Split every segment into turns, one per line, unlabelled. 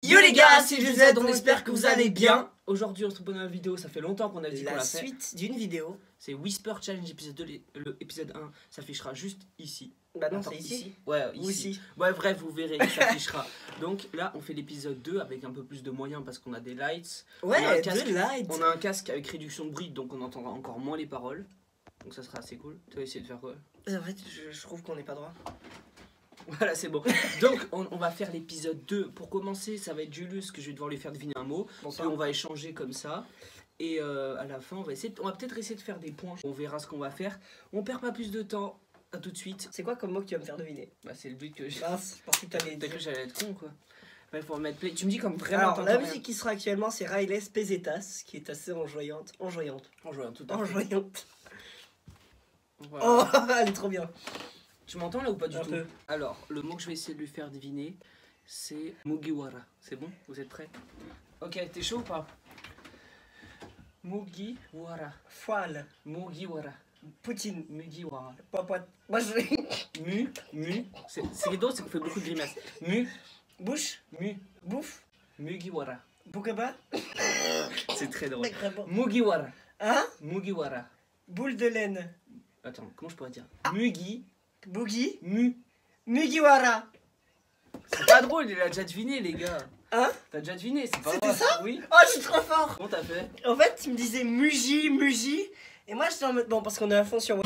Yo les gars, c'est Josette, on espère que vous allez bien. Aujourd'hui on se retrouve dans une vidéo, ça fait longtemps qu'on a dit qu'on l'a fait.
La suite d'une vidéo.
C'est Whisper Challenge épisode 2, l'épisode 1 s'affichera juste ici.
Bah non,
Attends,
c'est ici.
Ouais,
Ou
ici.
ici.
Ouais, bref, vous verrez, il s'affichera. Donc là, on fait l'épisode 2 avec un peu plus de moyens parce qu'on a des lights.
Ouais,
on a un casque,
de light.
On a un casque avec réduction de bruit, donc on entendra encore moins les paroles. Donc ça sera assez cool. Tu vas essayer de faire quoi?
En fait, je trouve qu'on n'est pas droit.
Voilà, c'est bon. Donc, on va faire l'épisode 2. Pour commencer, ça va être Julius que je vais devoir lui faire deviner un mot. Puis on va échanger comme ça. Et à la fin, on va peut-être essayer de faire des points. On verra ce qu'on va faire. On perd pas plus de temps. À tout de suite.
C'est quoi comme mot que tu vas me faire deviner?
Bah, c'est le but que j'ai.
Mince, je pensais que t'allais
T'as cru
dire.
que j'allais être con, quoi. Il faut mettre play. Tu me dis comme vraiment.
Alors, la
t'entends
musique
rien.
qui sera actuellement, c'est Railes Pesetas, qui est assez enjoyante.
On joue tout à fait.
Enjoyante.
Voilà.
Oh, elle est trop bien.
Tu m'entends là ou pas du
Un
tout?
peu.
Alors, le mot que je vais essayer de lui faire deviner, c'est Mugiwara. C'est bon? Vous êtes prêts? Ok, t'es chaud ou pas? Mugiwara.
Foile.
Mugiwara.
Poutine.
Mugiwara.
Popote. Moi, je.
C'est drôle, c'est qu'on fait beaucoup de grimaces.
Bouche. Bouffe.
Mugiwara.
Boukaba.
C'est très drôle.
Vraiment.
Mugiwara.
Hein?
Mugiwara.
Boule de laine.
Attends, comment je pourrais dire?
Boogie.
Mu.
Mugiwara.
C'est pas drôle, il a déjà deviné, les gars.
Hein?
T'as déjà deviné, c'est pas
C'était
drôle.
ça?
Oui.
Oh, je suis trop fort.
Comment t'as fait?
En fait, il me disait Mugi. Et moi, j'étais en mode. Bon, parce qu'on est à fond sur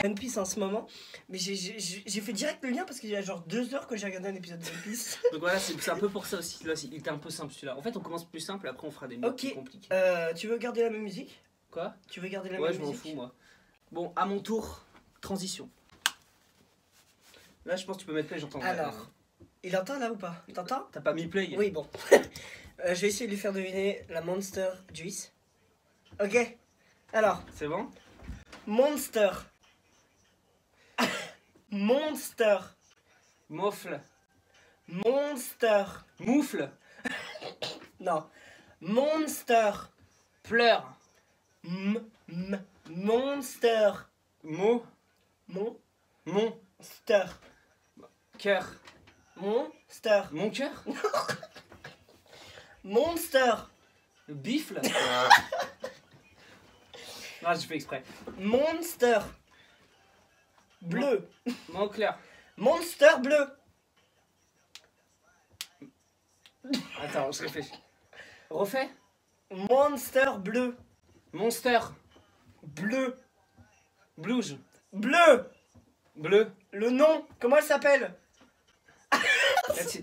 One Piece en ce moment. Mais j'ai fait direct le lien parce qu'il y a genre 2 heures que j'ai regardé un épisode de One Piece.
Donc voilà, c'est un peu pour ça aussi. Là, il était un peu simple celui-là. En fait, on commence plus simple, après on fera des mots
Ok.
plus compliqués.
Tu veux garder la même musique?
Quoi?
Tu veux garder la
Ouais,
même
je m'en
musique?
fous, moi. Bon, à mon tour, transition. Là, je pense que tu peux mettre play, j'entends.
Alors, il entend là ou pas? T'entends?
T'as pas mis play?
Oui, bon. Je vais essayer de lui faire deviner la Monster Juice. Ok. Alors,
C'est bon?
Monster. Monster.
Mofle.
Monster.
Moufle.
Non. Monster.
Pleure.
Monster.
Mot.
Monster.
Mon. Cœur.
Monster.
Mon cœur.
Monster.
Bifle. Non, j'ai fait exprès.
Monster. Bleu.
Mon clair.
Monster bleu.
Attends, je réfléchis. Refais.
Monster bleu.
Monster.
Bleu.
Blouge.
Bleu.
Bleu.
Le nom, comment elle s'appelle?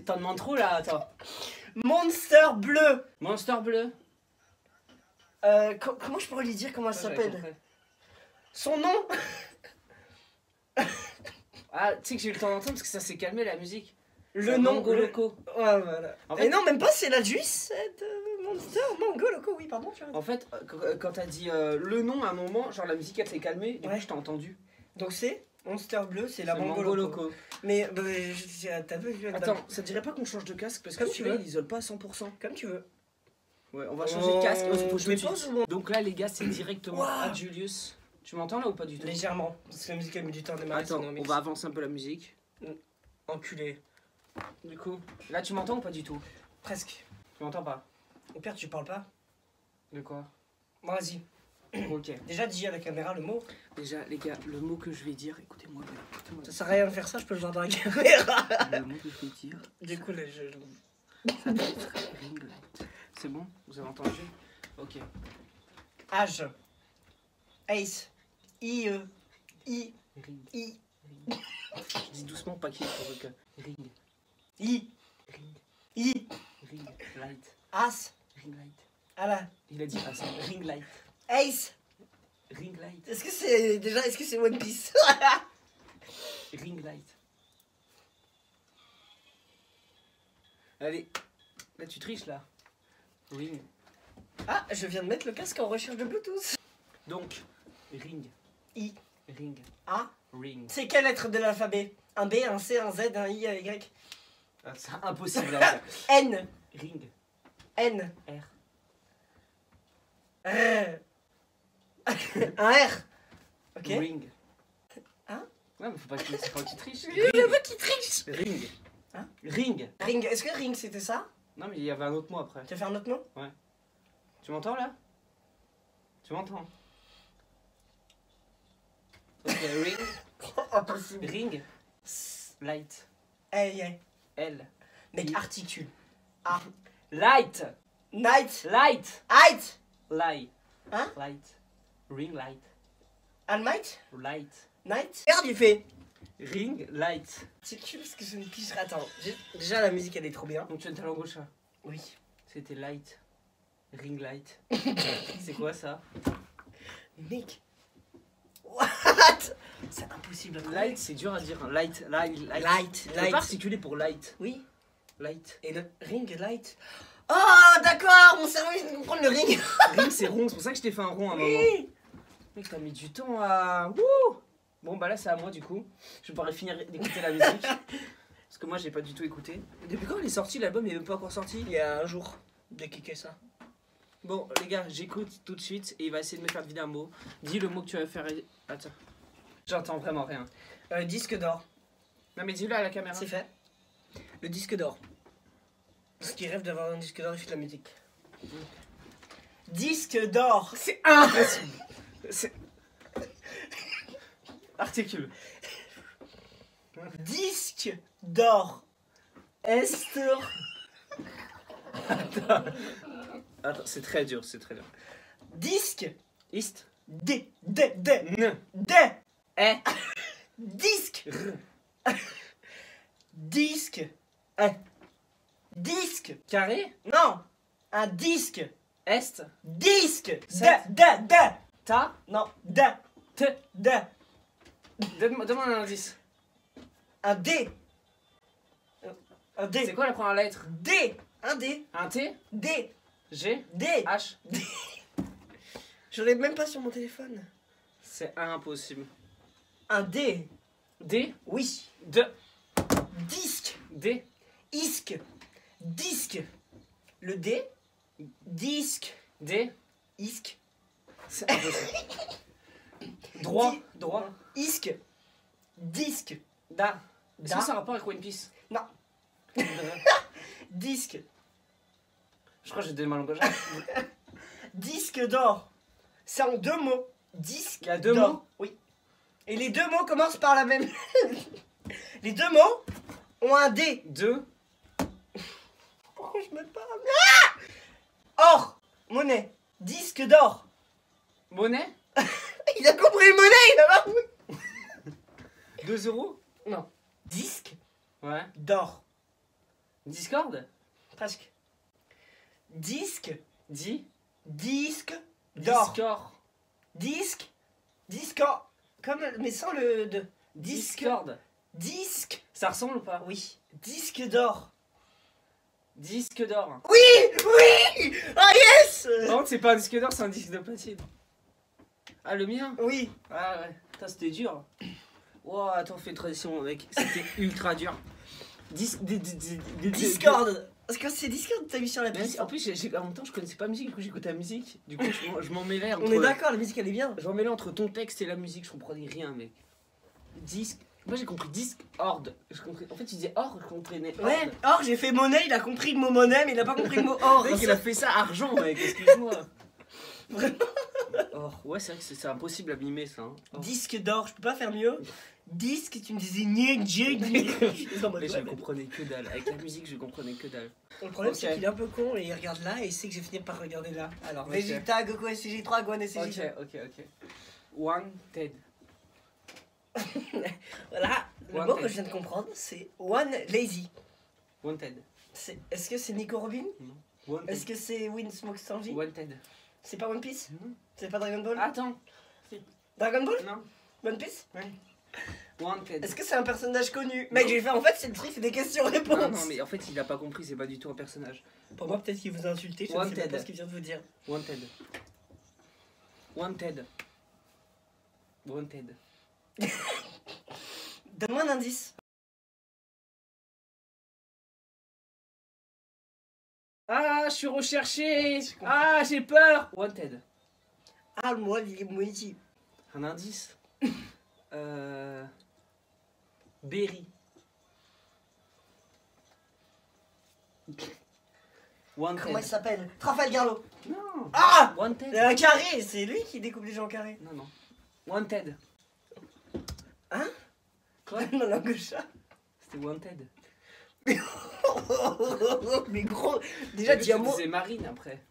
T'en demandes trop là, attends.
Monster bleu.
Monster bleu.
Comment je pourrais lui dire comment elle
Ouais,
s'appelle? Son nom?
Ah, tu sais que j'ai eu le temps d'entendre parce que ça s'est calmé la musique.
Le nom.
Mango Loco.
Ouais, voilà.
En
Et
fait-
non, même pas, c'est la juice de Monster. Mango Loco, oui, pardon. Tu as raison.
En fait, quand t'as dit le nom à un moment, genre la musique elle s'est calmée, du
Ouais.
coup je t'ai entendu.
Donc c'est Monster bleu, c'est la
C'est
Mango Loco. Mais t'as vu
Attends, ça te dirait pas qu'on change de casque parce que
Comme tu
celui-là
veux.
il isole pas à 100%.
Comme tu veux.
Ouais, on va changer de casque.
Oh,
Faut que je
je
me
mets pause
suive.
ou non?
Donc là les gars, c'est directement
Wow.
à Julius. Tu m'entends là ou pas du tout?
Légèrement. Parce que la musique elle met du temps à démarrer.
Attends,
sinon,
on
mix.
va avancer un peu la musique.
Enculé.
Du coup, là tu m'entends ou pas du tout?
Presque.
Tu m'entends pas?
Au pire, tu parles pas.
De quoi?
Bon, vas-y.
Ok.
Déjà, dis à la caméra le mot.
Déjà les gars, le mot que je vais dire, écoutez-moi bien. écoutez-moi
Ça sert à rien de faire ça, je peux le voir dans la caméra.
bien. Le mot que je vais dire,
Du coup, là,
ça va être ring light. C'est bon? Vous avez entendu? Ok.
Âge. Ace. IE. I.
Ring.
I.
Je dis doucement pas qu'il faut que. Ring.
I.
Ring.
I.
Ring light.
As.
Ring light.
Ala.
Il a dit pas ça. Ring light.
Ace.
Ring light.
Est-ce que c'est déjà, est-ce que c'est One Piece?
Ring light. Allez. Là tu triches là. Ring.
Ah, je viens de mettre le casque en recherche de Bluetooth.
Donc. Ring.
I.
Ring.
A.
Ring.
C'est quelle lettre de l'alphabet? Un B, un C, un Z, un I, un Y.
Ah, c'est impossible à dire.
N.
Ring.
N.
R.
R. Un R. Ok.
Ring.
Hein?
Ouais, mais faut pas qu'il triche.
Je veux qu'il triche.
Ring.
Hein?
Ring.
Ring, est-ce que ring c'était ça?
Non, mais il y avait un autre mot après.
Tu vas faire un autre nom?
Tu m'entends là? Tu m'entends? Ok, ring.
Impossible.
Ring. Light.
Hey, hey.
L.
Mec,
I.
articule. Ah.
Light.
Night.
Light.
Height.
Light.
Hein?
Light. Ring light.
Almight.
Light.
Night. Regarde, il fait.
Ring light.
C'est cul parce que je ne picherai. Attends. Déjà, la musique elle est trop bien.
Donc tu as ta langue au chat.
Oui.
C'était light. Ring light. C'est quoi ça?
Mec. What? C'est impossible à trouver.
Light, c'est dur à dire. Hein. Light, light, light.
Light.
C'est pas
Light.
articulé pour light.
Oui.
Light.
Et le ring light. Oh, d'accord. Mon cerveau il vient de comprendre le ring.
Ring, c'est rond. C'est pour ça que je t'ai fait un rond à un moment.
Oui.
Mec, t'as mis du temps à. Wouh! Bon, bah là, c'est à moi du coup. Je pourrais finir d'écouter la musique. Parce que moi, j'ai pas du tout écouté. Depuis quand il est sorti l'album? Il est même pas encore sorti?
Il y a un jour de kicker ça.
Bon, les gars, j'écoute tout de suite et il va essayer de me faire deviner un mot. Dis le mot que tu vas faire. Attends. J'entends vraiment rien.
Disque d'or.
Non, mais dis-le à la caméra.
C'est fait. Le disque d'or. Parce qu'il rêve d'avoir un disque d'or, il fait de la musique. Disque d'or.
C'est impossible. C'est. Articule.
Disque d'or. Estor.
Attends, c'est très dur, c'est très dur.
Disque.
East.
D.
N.
D.
E.
Disque.
R.
Disque. Disque.
Carré.
Non. Un disque.
Est.
Disque.
Sept.
D.
Ta.
Non. D.
T.
D.
Donne-moi un indice.
Un D. Un D.
C'est quoi la première lettre?
D. Un D.
Un T.
D.
G.
D.
H.
Je l'ai même pas sur mon téléphone.
C'est impossible.
Un D.
D.
Oui.
De.
Disque.
D.
Isque. Disque. Le D. Disque.
D.
Isque.
C'est impossible. Droit.
Di-
Droit.
Isque. Disque.
Da. Est-ce
Da.
que ça a rapport avec One Piece?
Non. Disque.
Je crois que j'ai donné ma langue au chat.
Disque d'or. C'est en deux mots. Disque.
Il y a deux
d'or.
mots?
Oui. Et les deux mots commencent par la même. Les deux mots ont un D.
Deux.
Pourquoi je me parle? Or. Monnaie. Disque d'or.
Monnaie.
Il a compris monnaie, il a pas compris.
2 euros.
Non. Disque
Ouais.
d'or.
Discord.
Presque. Disque.
Di.
Disque d'or.
Discord.
Disque. Discord. Comme, mais sans le de. Disque.
Discord.
Disque.
Ça ressemble ou pas?
Oui. Disque d'or.
Disque d'or.
Oui. Oui. Ah yes.
Par contre, c'est pas un disque d'or, c'est un disque de platine. Ah, le mien?
Oui.
Ah ouais. Putain, c'était dur. Wow, attends, fais une tradition, mec. C'était ultra dur.
Discord. Parce que c'est Discord que t'as mis sur la
Mais
piste.
en plus, en même temps, je connaissais pas la musique, du coup, j'écoutais la musique. Du coup, je m'en mêlais entre.
On est d'accord, la musique elle est bien.
Je m'en mêlais entre ton texte et la musique, je comprenais rien, mec. Disque. Moi, j'ai compris disque, horde. En fait, tu disais or, je comprenais horde.
Ouais. Or j'ai fait monnaie, il a compris le mot monnaie, mais il a pas compris le mot or.
Mec, il a fait ça argent, mec, excuse-moi.
Vraiment.
Or, ouais, c'est vrai que c'est impossible à mimer, ça. Hein. Or.
Disque d'or, je peux pas faire mieux. Disque, tu me disais niek,
Mais je comprenais que dalle. Avec la musique, je comprenais que dalle.
Le problème
Ok.
c'est qu'il est un peu con et il regarde là et il sait que je vais finir par regarder là. Alors,
Ok.
Vegeta, Goku SCG3, Gohan SCG.
Ok. Wanted.
Voilà, le
One
mot
Ted.
que je viens de comprendre c'est One Lazy.
Wanted.
Est-ce que c'est Nico Robin?
Wanted.
Est-ce que c'est Win Smoke Sanji?
Wanted.
C'est pas One Piece?
Non.
C'est pas Dragon Ball?
Attends.
Dragon Ball?
Non.
One Piece?
Wanted.
Est-ce que c'est un personnage connu? Mec, j'ai fait en fait c'est le truc, c'est des questions-réponses.
Non, mais en fait, il a pas compris, c'est pas du tout un personnage.
Pour moi, peut-être qu'il vous a insulté, je ne sais
Wanted.
pas ce qu'il vient de vous dire.
Wanted. Wanted. Wanted.
Donne-moi un indice.
Ah, je suis recherché. Ah, j'ai peur. Wanted.
Ah, moi, il est moitié.
Un indice. Berry.
Comment il
Wanted.
s'appelle? Trafalgar.
Non.
Ah!
Wanted.
Un carré, c'est lui qui découpe les gens en carré.
Non, non. Wanted.
Hein?
Quoi?
Dans la gauche.
C'était Wanted.
Mais gros, déjà dis un mot.
C'est Marine après.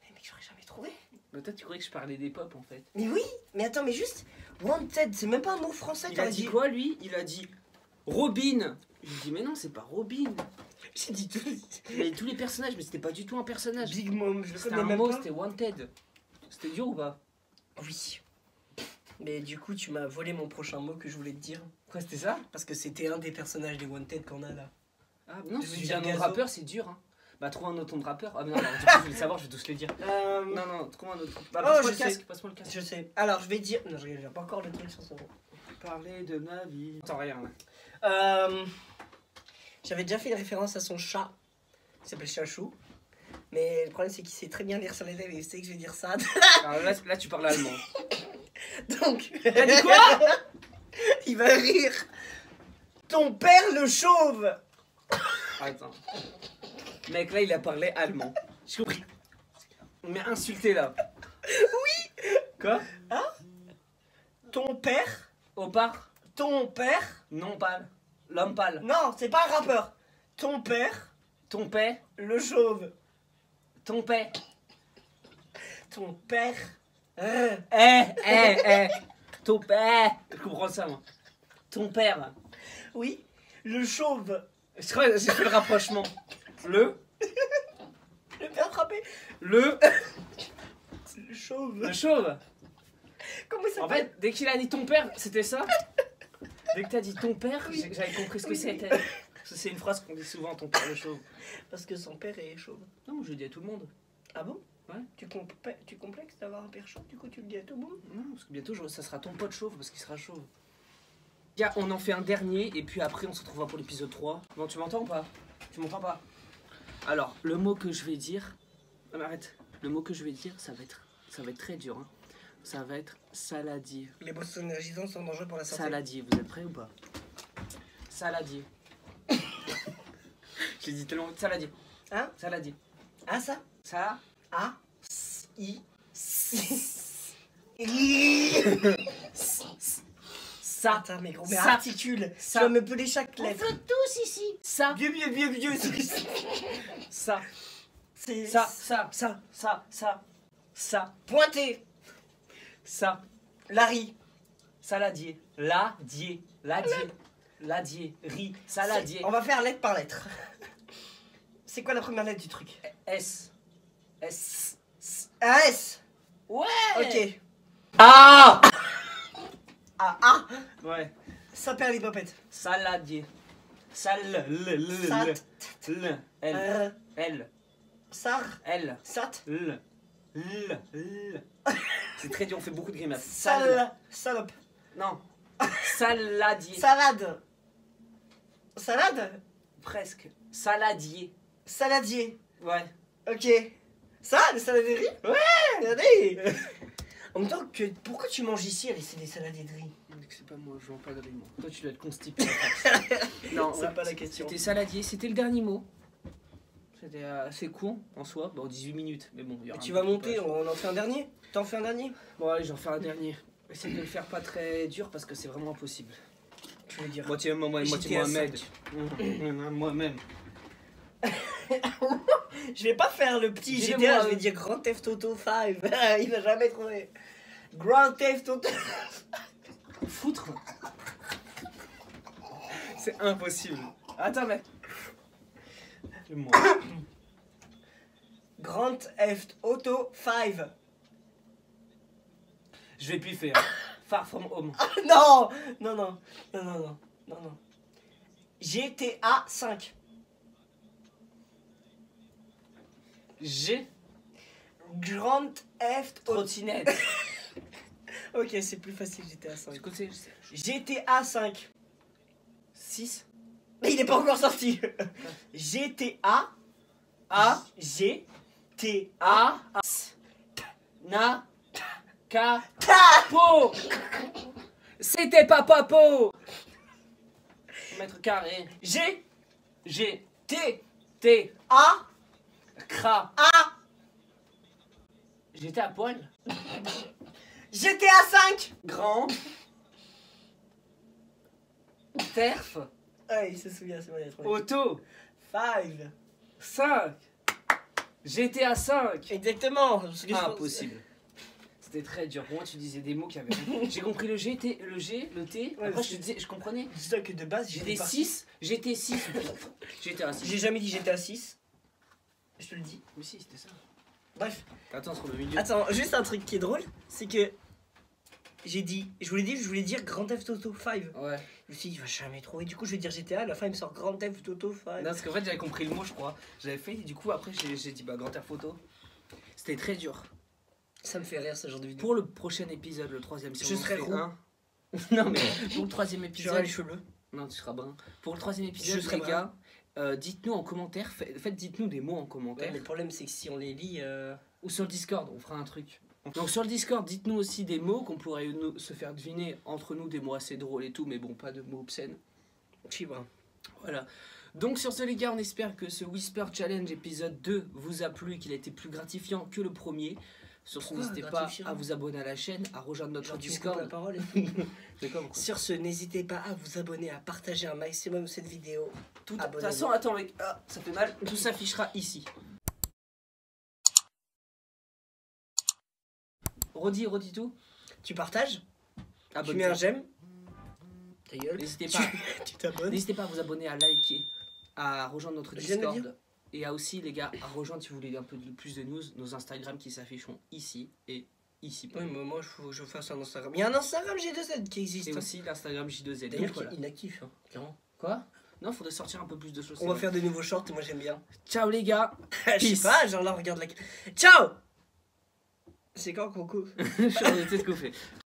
Mais mec, j'aurais jamais trouvé.
Mais toi, tu croyais que je parlais des pop en fait.
Mais oui, mais attends, mais juste Wanted, c'est même pas un mot français.
Il a dit quoi lui? Il a dit Robin. Je lui dis mais non, c'est pas Robin.
J'ai dit tout.
Mais tous les personnages, mais c'était pas du tout un personnage.
Big Mom, je le
C'était
connais
un
même
mot,
pas.
c'était Wanted. C'était dur ou pas?
Oui. Mais du coup, tu m'as volé mon prochain mot que je voulais te dire.
Quoi, c'était ça?
Parce que c'était un des personnages des Wanted qu'on a là.
Ah non,
Je
si
veux
tu dis
dire
un nom de
Gazo.
rappeur, c'est dur. Hein. Bah, trouve un autre nom de rappeur. Ah, mais non, alors, du coup, je vais le savoir, je vais tous les dire. Non, non, trouve un autre. Bah,
Oh,
passe-moi
je
le casque,
sais.
passe-moi le casque.
Je sais. Alors, je vais dire. Non, je regarde, j'ai pas encore le truc sur son nom.
Parler de ma vie. Attends, rien. Là.
J'avais déjà fait une référence à son chat. Il s'appelle Chachou. Mais le problème, c'est qu'il sait très bien lire sur les lèvres et il sait que je vais dire ça.
Alors là, tu parles allemand.
Donc.
T'as dit quoi?
Il va rire. Ton père le chauve.
Attends. Mec, là, il a parlé allemand. J'ai compris. Mais insulté là.
Oui.
Quoi?
Ton père.
Opar?
Ton père.
Non pâle. L'homme pâle.
Non, c'est pas un rappeur. Ton père
Ton père?
le chauve.
Ton père?
Ton père.
Ton père? Je comprends ça, moi. Ton père?
Oui, le chauve.
Je crois que j'ai fait le rapprochement. Le
Je vais bien frapper.
Le
Le chauve.
chauve.
Comment il
En
s'appelle?
fait, dès qu'il a dit ton père, c'était ça. Dès que t'as dit ton père,
Oui.
j'avais compris ce que
Oui.
c'était. Parce que c'est une phrase qu'on dit souvent, ton père le chauve.
Parce que son père est chauve.
Non, je le dis à tout le monde.
Ah bon?
Ouais.
Tu complexes d'avoir un père chauve, du coup tu le dis à tout le monde?
Non, parce que bientôt, ça sera ton pote chauve, parce qu'il sera chauve. Tiens, on en fait un dernier, et puis après, on se retrouvera pour l'épisode 3. Bon, tu m'entends ou pas? Tu m'entends pas? Alors, le mot que je vais dire... Ah, mais arrête. Le mot que je vais dire, ça va être très dur. Hein. Ça va être saladier.
Les boissons énergisantes sont dangereux pour la santé.
Saladier, vous êtes prêts ou pas? Saladier. J'ai dit tellement... Saladier.
Hein?
Saladier.
Ah ça?
Ça...
A. I.
Ça.
Attends, mais gros, mais
Ça.
articule.
Ça.
Tu vas me peler chaque lettre.
tous ici. Ça.
Vieux.
Ça.
C'est
Ça. Ça.
Pointé.
Ça.
Larry.
Saladier. Ladier. Riz. Saladier.
On va faire lettre par lettre. C'est quoi la première lettre du truc?
S.
Un S.
Ouais.
Ok.
Ah.
A.
Ouais.
Ça perd les popettes.
Saladier.
Sat.
L.
Sar.
L.
Sat.
L. C'est très dur, on fait beaucoup de grimaces.
Salope.
Non. Saladier.
Salade. Salade.
Presque. Saladier.
Saladier.
Ouais.
Ok. Ça, le saladier de riz?
Ouais.
Regardez. En même temps, pourquoi tu manges ici à laisser des saladiers de riz?
C'est pas moi, je vends pas de riz, moi. Toi, tu dois être constipé. Non,
C'est pas la question.
C'était saladier, c'était le dernier mot. C'était assez court en soi, bon 18 minutes, mais bon. Il y
Et
aura
tu
un
vas
peu
monter,
de
on en fait un dernier? T'en fais un dernier?
Bon allez, j'en fais un dernier. Essaye de le faire pas très dur parce que c'est vraiment impossible.
Tu veux dire
Moitié Mohamed.
GTA
Moi-même.
Je vais pas faire le petit
Dis-le
GTA,
moi,
je vais dire Grand Theft Auto 5. Il va jamais trouver. Grand Theft Auto.
Foutre. C'est impossible. Attends mec. Moi.
Grand Theft Auto 5.
Je vais piffer. Far from home.
Non. GTA 5.
G.
Grand Theft Auto.
Trottinette.
Ok, c'est plus facile GTA 5.
Du coup, c'est
GTA 5.
6.
Mais il est pas encore sorti. GTA
A.
GTA
Na. Ka. Po. C'était pas Papo. mètres carrés.
G,
G,
T,
T,
A,
cra.
A,
J'étais à poil.
GTA 5.
Grand. Terf.
Ah, il se souvient, c'est bon, il a trouvé.
Auto.
5.
5. GTA 5.
Exactement. Parce que je pense-
Impossible. C'était très dur. Pour moi, tu disais des mots qui avaient. J'ai compris le G, le G, le T.
Ouais,
Après,
c'est-
je te disais, je comprenais.
Dis-toi que de base,
J'étais
parti-
6. J'étais 6. J'étais à 6.
J'ai jamais dit GTA 6. Je te le dis.
Mais si, c'était ça.
Bref.
Attends, sur le milieu.
Attends, juste un truc qui est drôle, c'est que j'ai dit, je voulais dire Grand Theft Auto 5.
Ouais.
Je me suis dit, il va jamais trouver. Du coup, je vais dire GTA. À la fin, il me sort Grand Theft Auto 5.
Non, parce qu'en fait, j'avais compris le mot, je crois. J'avais fait, et du coup, après, j'ai dit, bah, grand air photo. C'était très dur.
Ça me fait rire ce genre de vidéo.
Pour le prochain épisode, le troisième, si
Je
on en
serai
fait
roux.
un. Non, mais pour le troisième
J'aurai
épisode.
les cheveux bleus.
Non, tu seras brun. Pour le troisième épisode,
Je serai
les gars, dites-nous en commentaire. Faites, dites-nous des mots en
Ouais,
commentaire.
mais le problème, c'est que si on les lit.
Ou sur le Discord, on fera un truc. Donc sur le Discord, dites-nous aussi des mots qu'on pourrait se faire deviner entre nous, des mots assez drôles et tout, mais bon, pas de mots obscènes.
Chibre.
Voilà. Donc sur ce les gars, on espère que ce Whisper Challenge épisode 2 vous a plu et qu'il a été plus gratifiant que le premier. Sur ce,
Pourquoi
n'hésitez pas
gratifiant
à vous abonner à la chaîne, à rejoindre notre
Genre, tu me coupes la
Discord.
parole.
D'accord, quoi.
Sur ce, n'hésitez pas à vous abonner, à partager un maximum cette vidéo.
De toute
Abonnez-vous.
façon, attends mec, ah, ça fait mal. Tout s'affichera ici. Redis tout.
Tu partages, tu
Abonne-toi.
mets un j'aime. Ta gueule.
N'hésitez pas.
Tu t'abonnes.
N'hésitez pas à vous abonner, à liker, à rejoindre notre
Je viens de le
Discord. Et à aussi, les gars, à rejoindre, si vous voulez un peu plus de news, nos Instagram qui s'afficheront ici et ici.
Oui, mais moi, il faut que je fasse un Instagram. Il y a un Instagram G2Z qui existe.
Et aussi l'Instagram J2Z.
D'ailleurs,
Donc,
qui
voilà.
est inactif, hein, clairement.
Quoi? Non, faudrait sortir un peu plus de choses.
On va faire de nouveaux shorts et moi j'aime bien.
Ciao les gars.
Je
Peace.
sais pas, genre là, regarde la. Ciao. C'est quand qu'on coupe
Je suis en tête qu'on fait.